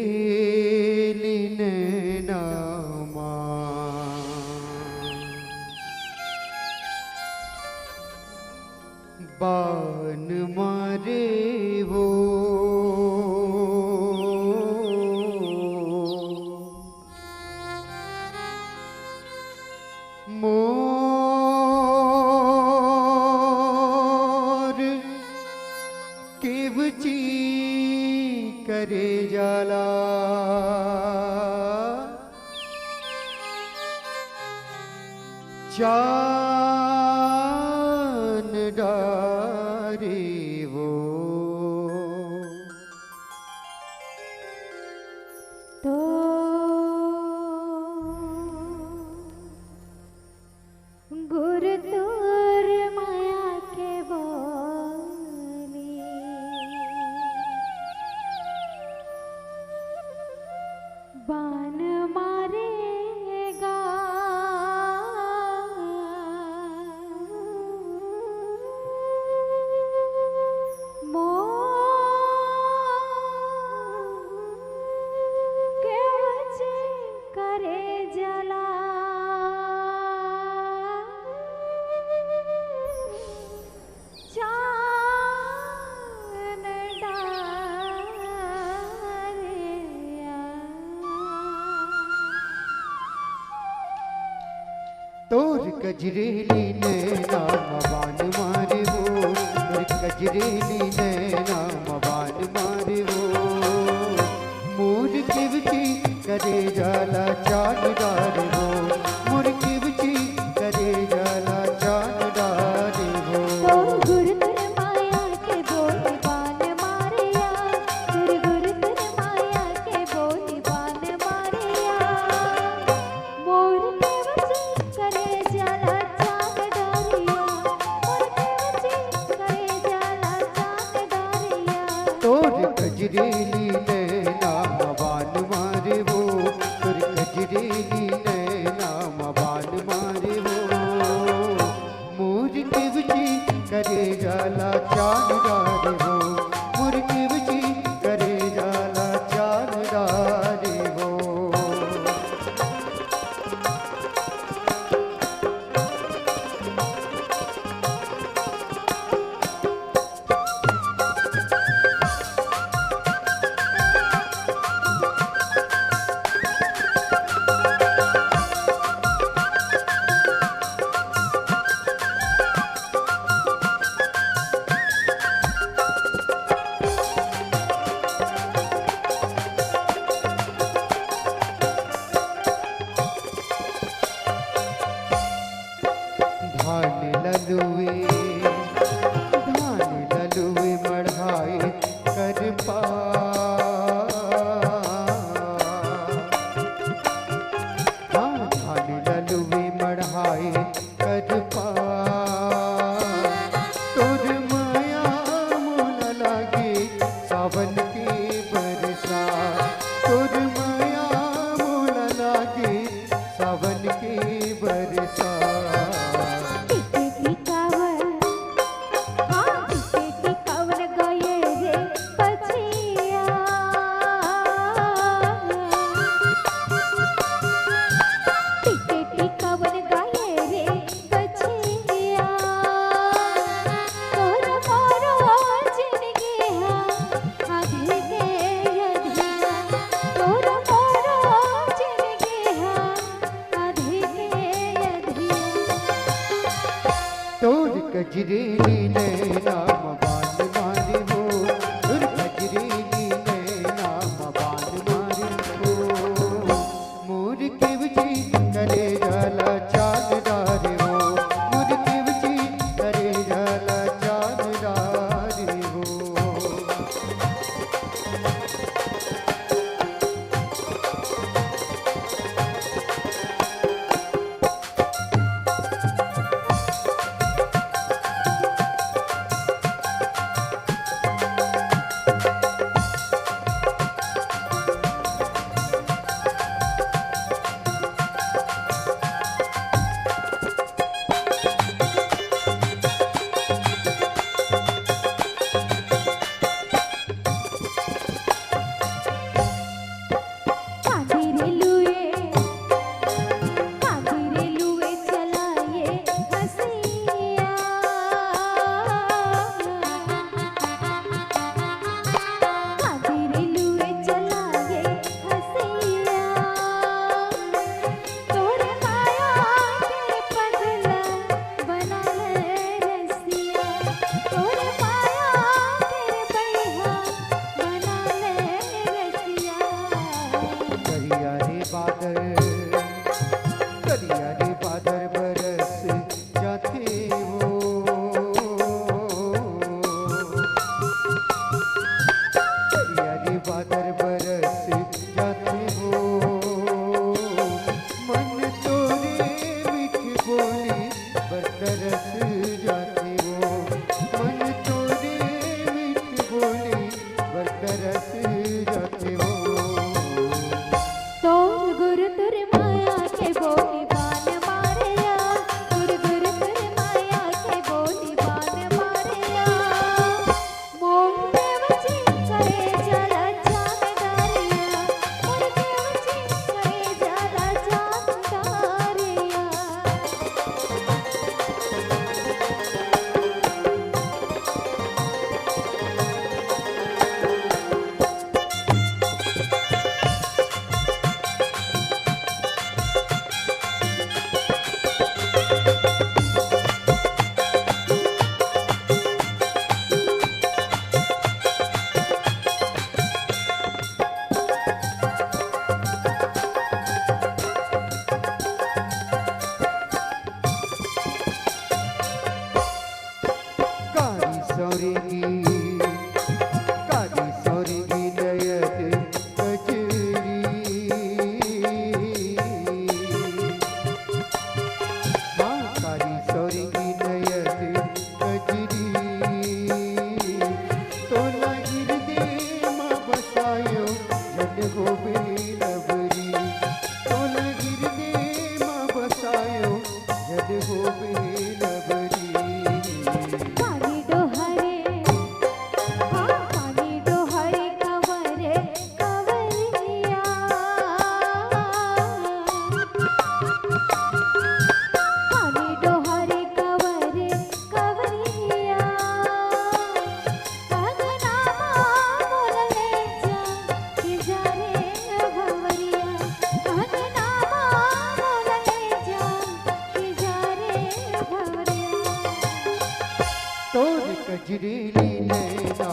कजरेली नैनामा बान मारे वो मोर केवची करे जाला चान डारे वो तो गुरु तोर माया के बोली बान मारेगा मोर के वचे करे जला चान डारिया तोर कजरेली नैना बान मारे वो तोर कजरेली नैना बान मारे वो मोर केवची करे जाला चान डारे वो मोर केवची करे जाला चान डारे वो तो गुरु तेरे माया के बोली बान मारिया तेरे गुरु तेरे माया के बोली बान मारिया मोर के वचे करे जाला चांद डारिया मोर के वचे करे जाला चांद डारिया तोर कजरेली नैना बान मारे वो तोर कजरेली नैना बान मारे वो मोर केवची करे जाला चान डारे वो मोर केवची करे जाला चान डारे वो तोर माया के बैहा बना ले रसिया करिया रे बादल बरस जाते हो करिया रे बादल बरस जाते हो मन तोरे मीठ बोली बरस जाते हो मन तोरे मीठ बोली बरस जाते हो तोर गुरु तुर माया के बोली बान मारिया तुर गुरु तुर माया के बोली बान मारिया मोर देवची करे जरा जानदारिया मोर देवची करे जरा जानदारिया काली सौरेगी नयत कजरी हाँ काली सौरेगी नयत कजरी तोला गिरदे माँ बसायो जन गोबे लबरी तोला गिरदे माँ बसायो जन गोबे लबरी पानी डोहरे हाँ पानी डोहरे कवरे कवरिया पानी डोहरे कवरे कवरिया कंगना मोल ले जा कि जा रे भवरिया कंगना मोल ले जा कि जा रे भवरिया तोर कजरीली नैना